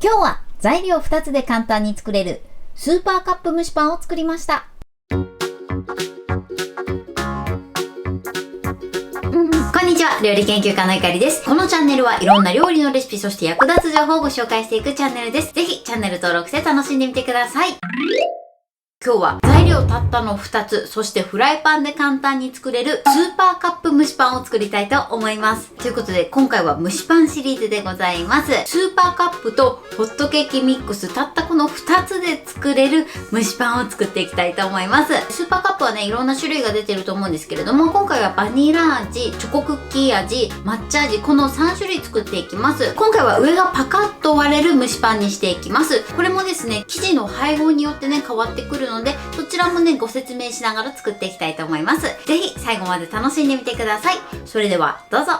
今日は材料2つで簡単に作れるスーパーカップ蒸しパンを作りました。こんにちは、料理研究家のいかりです。このチャンネルはいろんな料理のレシピ、そして役立つ情報をご紹介していくチャンネルです。ぜひチャンネル登録して楽しんでみてください。今日は材料たったの2つ、そしてフライパンで簡単に作れるスーパーカップ蒸しパンを作りたいと思います。ということで今回は蒸しパンシリーズでございます。スーパーカップとホットケーキミックス、たったこの2つで作れる蒸しパンを作っていきたいと思います。スーパーカップはね、いろんな種類が出てると思うんですけれども、今回はバニラ味、チョコクッキー味、抹茶味、この3種類作っていきます。今回は上がパカッと割れる蒸しパンにしていきます。これもですね、生地の配合によってね、変わってくるので、そちらもね、ご説明しながら作っていきたいと思います。ぜひ最後まで楽しんでみてください。それではどうぞ。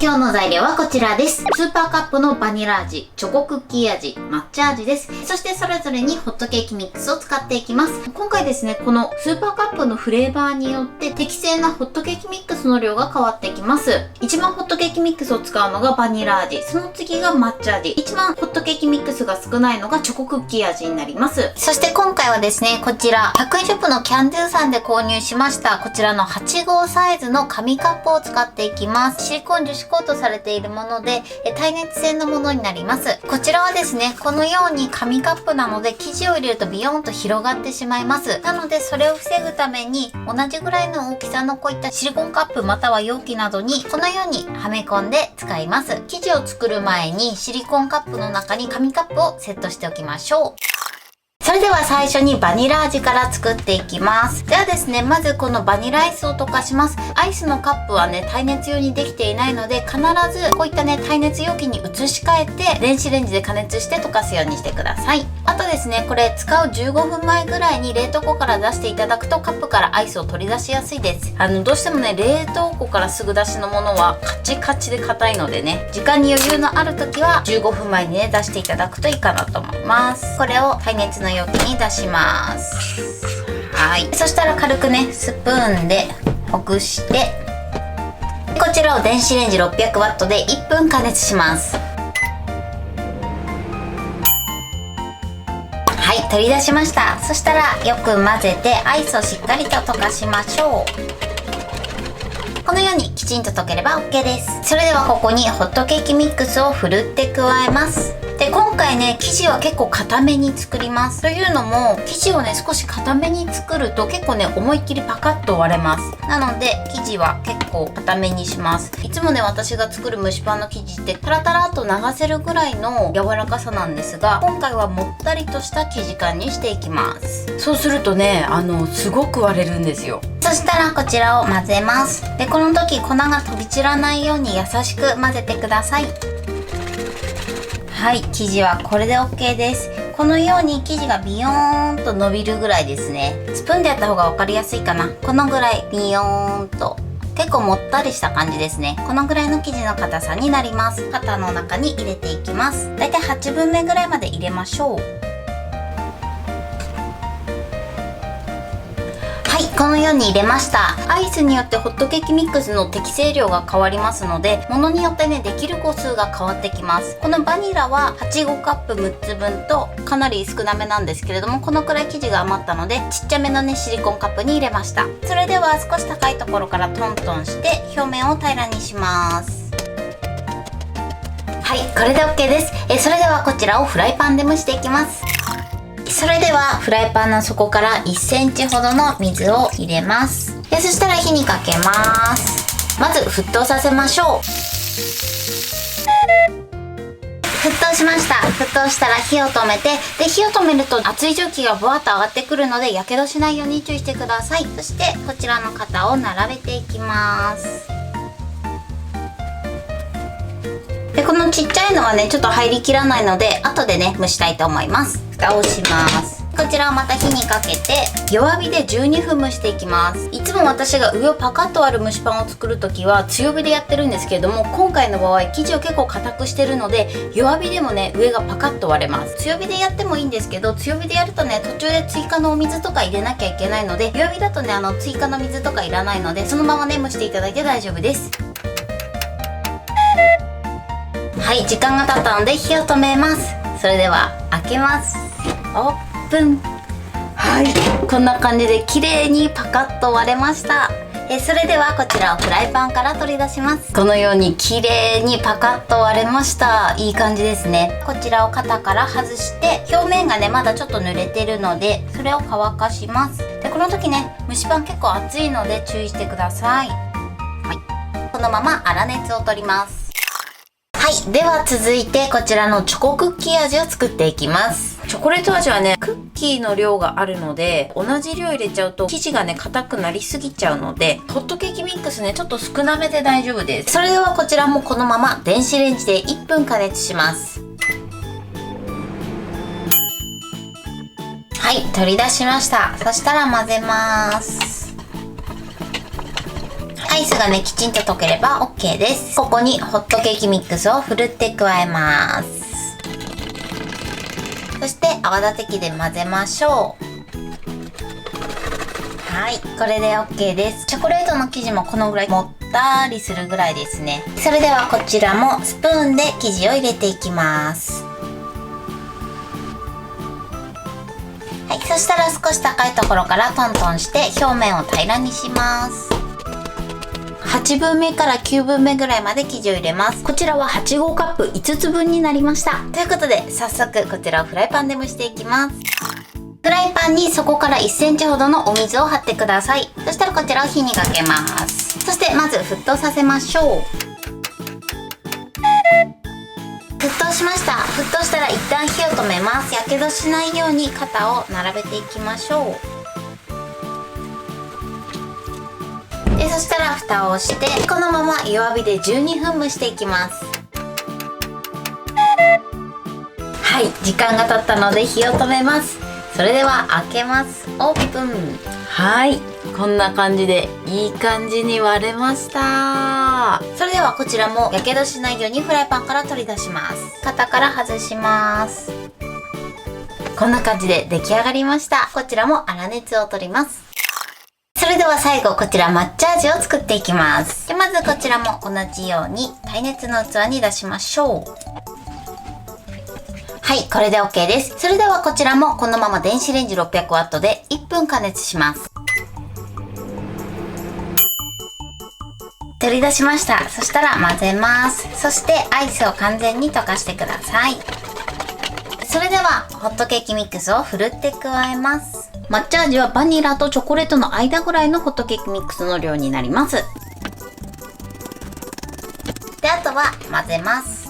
今日の材料はこちらです。スーパーカップのバニラ味、チョコクッキー味、抹茶味です。そしてそれぞれにホットケーキミックスを使っていきます。今回ですね、このスーパーカップのフレーバーによって適正なホットケーキミックスの量が変わってきます。一番ホットケーキミックスを使うのがバニラ味、その次が抹茶味、一番ホットケーキミックスが少ないのがチョコクッキー味になります。そして今回はですね、こちら100円ショップのキャンドゥさんで購入しましたこちらの8号サイズの紙カップを使っていきます。シリコン樹脂コートされているもので耐熱性のものになります。こちらはですね、このように紙カップなので生地を入れるとビヨーンと広がってしまいます。なのでそれを防ぐために同じぐらいの大きさのこういったシリコンカップまたは容器などにこのようにはめ込んで使います。生地を作る前にシリコンカップの中に紙カップをセットしておきましょう。それでは最初にバニラ味から作っていきます。ではですね、まずこのバニラアイスを溶かします。アイスのカップはね、耐熱用にできていないので、必ずこういったね、耐熱容器に移し替えて、電子レンジで加熱して溶かすようにしてください。あとですね、これ使う15分前ぐらいに冷凍庫から出していただくと、カップからアイスを取り出しやすいです。どうしてもね、冷凍庫からすぐ出しのものはカチカチで硬いのでね、時間に余裕のある時は15分前にね、出していただくといいかなと思います。これを耐熱の容器に出します。はい。そしたら軽くね、スプーンでほぐして、こちらを電子レンジ600ワットで1分加熱します。はい、取り出しました。そしたらよく混ぜてアイスをしっかりと溶かしましょう。このようにきちんと溶ければ OK です。それではここにホットケーキミックスをふるって加えます。で、今回ね、生地は結構固めに作ります。というのも、生地をね、少し固めに作ると結構ね、思いっきりパカッと割れます。なので、生地は結構固めにします。いつもね、私が作る蒸しパンの生地ってタラタラっと流せるぐらいの柔らかさなんですが、今回はもったりとした生地感にしていきます。そうするとね、すごく割れるんですよ。そしたらこちらを混ぜます。で、この時粉が飛び散らないように優しく混ぜてください。はい、生地はこれで OK です。このように生地がビヨーンと伸びるぐらいですね。スプーンでやった方が分かりやすいかな。このぐらいビヨーンと結構もったりした感じですね。このぐらいの生地の硬さになります。型の中に入れていきます。だいたい8分目ぐらいまで入れましょう。このように入れました。アイスによってホットケーキミックスの適正量が変わりますので、ものによってね、できる個数が変わってきます。このバニラは8号カップ6つ分とかなり少なめなんですけれども、このくらい生地が余ったので、ちっちゃめのね、シリコンカップに入れました。それでは少し高いところからトントンして表面を平らにします。はい、これで OK です。それではこちらをフライパンで蒸していきます。それではフライパンの底から1センチほどの水を入れます。そしたら火にかけます。まず沸騰させましょう。沸騰しました。沸騰したら火を止めて、で、火を止めると熱い蒸気がブワーッと上がってくるので、やけどしないように注意してください。そしてこちらの型を並べていきます。で、このちっちゃいのはね、ちょっと入りきらないので、後でね、蒸したいと思います。蓋をします。こちらをまた火にかけて弱火で12分蒸していきます。いつも私が上をパカッと割る蒸しパンを作るときは強火でやってるんですけれども、今回の場合生地を結構硬くしてるので、弱火でもね、上がパカッと割れます。強火でやってもいいんですけど、強火でやるとね、途中で追加のお水とか入れなきゃいけないので、弱火だとね、追加の水とかいらないので、そのままね、蒸していただいて大丈夫です。ははい、時間が経ったので火を止めます。それでは開けます。オープン。はい、こんな感じで綺麗にパカッと割れました。それではこちらをフライパンから取り出します。このように綺麗にパカッと割れました。いい感じですね。こちらを型から外して表面がねまだちょっと濡れてるのでそれを乾かします。でこの時ね蒸しパン結構熱いので注意してください。はい、このまま粗熱を取ります。はい、では続いてこちらのチョコクッキー味を作っていきます。チョコレート味はねクッキーの量があるので同じ量入れちゃうと生地がね硬くなりすぎちゃうのでホットケーキミックスねちょっと少なめで大丈夫です。それではこちらもこのまま電子レンジで1分加熱します。はい、取り出しました。そしたら混ぜます。アイスがねきちんと溶ければ OK です。ここにホットケーキミックスをふるって加えます。そして泡立て器で混ぜましょう。はい、これで OK です。チョコレートの生地もこのぐらいもったりするぐらいですね。それではこちらもスプーンで生地を入れていきます。はい、そしたら少し高いところからトントンして表面を平らにします。8分目から9分目ぐらいまで生地を入れます。こちらは8号カップ5つ分になりました。ということで早速こちらをフライパンで蒸していきます。フライパンに底から1センチほどのお水を張ってください。そしたらこちらを火にかけます。そしてまず沸騰させましょう。沸騰しました。沸騰したら一旦火を止めます。やけどしないように型を並べていきましょう。でそしたら蓋をしてこのまま弱火で12分蒸していきます。はい、時間が経ったので火を止めます。それでは開けます。オープン。はい、こんな感じでいい感じに割れました。それではこちらもやけどしないようにフライパンから取り出します。型から外します。こんな感じで出来上がりました。こちらも粗熱を取ります。それでは最後こちら抹茶味を作っていきます。でまずこちらも同じように耐熱の器に出しましょう。はい、これで OK です。それではこちらもこのまま電子レンジ 600W で1分加熱します。取り出しました。そしたら混ぜます。そしてアイスを完全に溶かしてください。それではホットケーキミックスをふるって加えます。抹茶味はバニラとチョコレートの間ぐらいのホットケーキミックスの量になります。で、あとは混ぜます。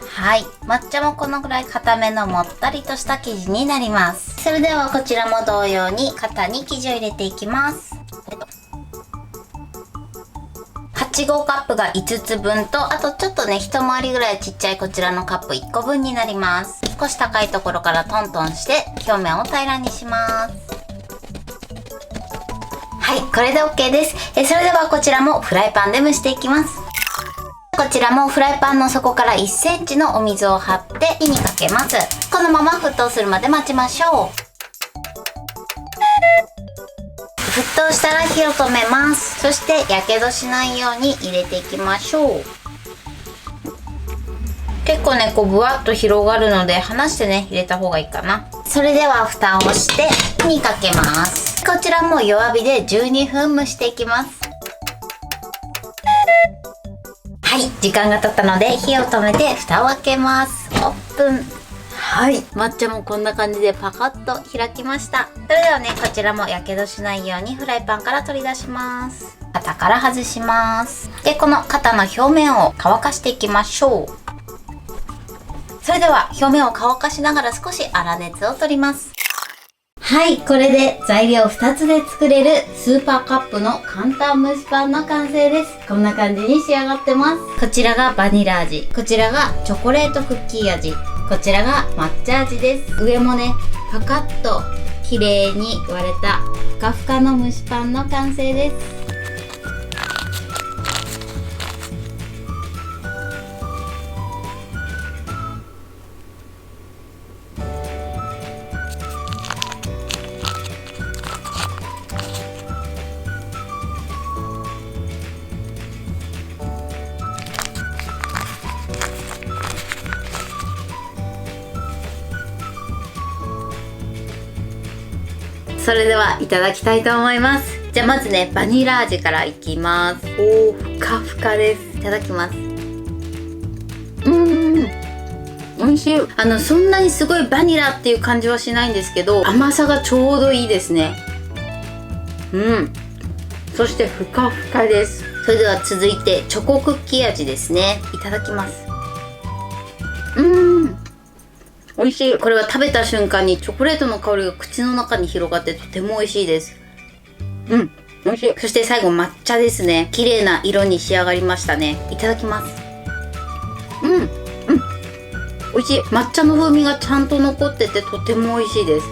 はい、抹茶もこのぐらい固めのもったりとした生地になります。それではこちらも同様に型に生地を入れていきます。8号カップが5つ分と、あとちょっとね一回りぐらいちっちゃいこちらのカップ1個分になります。少し高いところからトントンして表面を平らにします。はい、これで OK です。それではこちらもフライパンで蒸していきます。こちらもフライパンの底から1センチのお水を張って火にかけます。このまま沸騰するまで待ちましょう。沸騰したら火を止めます。そしてやけどしないように入れていきましょう。結構ねこうぶわっと広がるので離してね入れた方がいいかな。それでは蓋をして火にかけます。こちらも弱火で12分蒸していきます。はい、時間が経ったので火を止めて蓋を開けます。オープン。はい、抹茶もこんな感じでパカッと開きました。それではねこちらもやけどしないようにフライパンから取り出します。型から外します。でこの型の表面を乾かしていきましょう。それでは表面を乾かしながら少し粗熱を取ります。はい、これで材料2つで作れるスーパーカップの簡単蒸しパンの完成です。こんな感じに仕上がってます。こちらがバニラ味、こちらがチョコレートクッキー味、こちらが抹茶味です。上もねパカッと綺麗に割れたふかふかの蒸しパンの完成です。それではいただきたいと思います。じゃあまずね、バニラ味からいきます。おー、ふかふかです。いただきます。美味しい。そんなにすごいバニラっていう感じはしないんですけど、甘さがちょうどいいですね。そしてふかふかです。それでは続いてチョコクッキー味ですね。いただきます。美味しい。これは食べた瞬間にチョコレートの香りが口の中に広がってとても美味しいです。美味しい。そして最後抹茶ですね。綺麗な色に仕上がりましたね。いただきます。美味しい。抹茶の風味がちゃんと残っててとても美味しいです。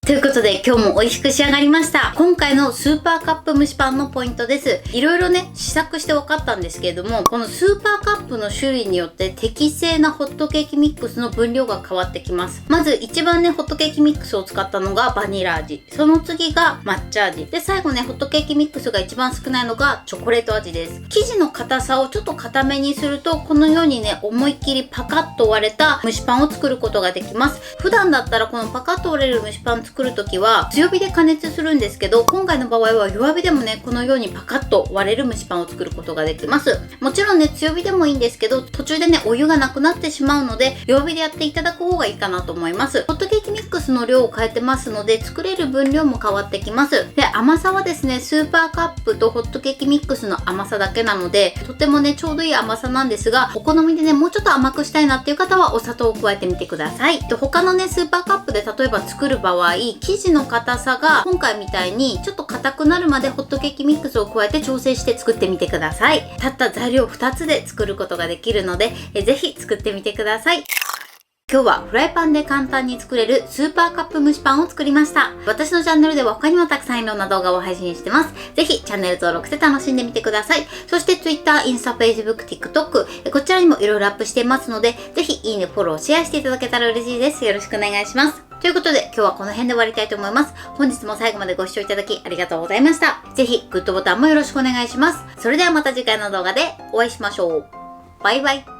ということで今日も美味しく仕上がりました。今回のスーパーカップ蒸しパンのポイントです。いろいろね、試作して分かったんですけれども、このスーパーカップの種類によって適正なホットケーキミックスの分量が変わってきます。まず一番ね、ホットケーキミックスを使ったのがバニラ味。その次が抹茶味。で、最後ね、ホットケーキミックスが一番少ないのがチョコレート味です。生地の硬さをちょっと硬めにすると、このようにね、思いっきりパカッと割れた蒸しパンを作ることができます。普段だったらこのパカッと割れる蒸しパン作るときは強火で加熱するんですけど、今回の場合は弱火でもね、このようにパカッと割れる蒸しパンを作ることができます。もちろんね、強火でもいいんですけど、途中でね、お湯がなくなってしまうので、弱火でやっていただく方がいいかなと思います。ホットケーキミックスの量を変えてますので、作れる分量も変わってきます。で、甘さはですね、スーパーカップとホットケーキミックスの甘さだけなので、とてもね、ちょうどいい甘さなんですが、お好みでね、もうちょっと甘くしたいなっていう方はお砂糖を加えてみてください。他のね、スーパーカップで例えば作る場合、生地の硬さが今回みたいにちょっと硬くなるまでホットケーキミックスを加えて調整して作ってみてください。たった材料2つで作ることができるので、ぜひ作ってみてください。今日はフライパンで簡単に作れるスーパーカップ蒸しパンを作りました。私のチャンネルでは他にもたくさんいろんな動画を配信してます。ぜひチャンネル登録して楽しんでみてください。そして Twitter、インスタ、Facebook、TikTok、こちらにもいろいろアップしていますので、ぜひいいね、フォロー、シェアしていただけたら嬉しいです。よろしくお願いします。ということで今日はこの辺で終わりたいと思います。本日も最後までご視聴いただきありがとうございました。ぜひグッドボタンもよろしくお願いします。それではまた次回の動画でお会いしましょう。バイバイ。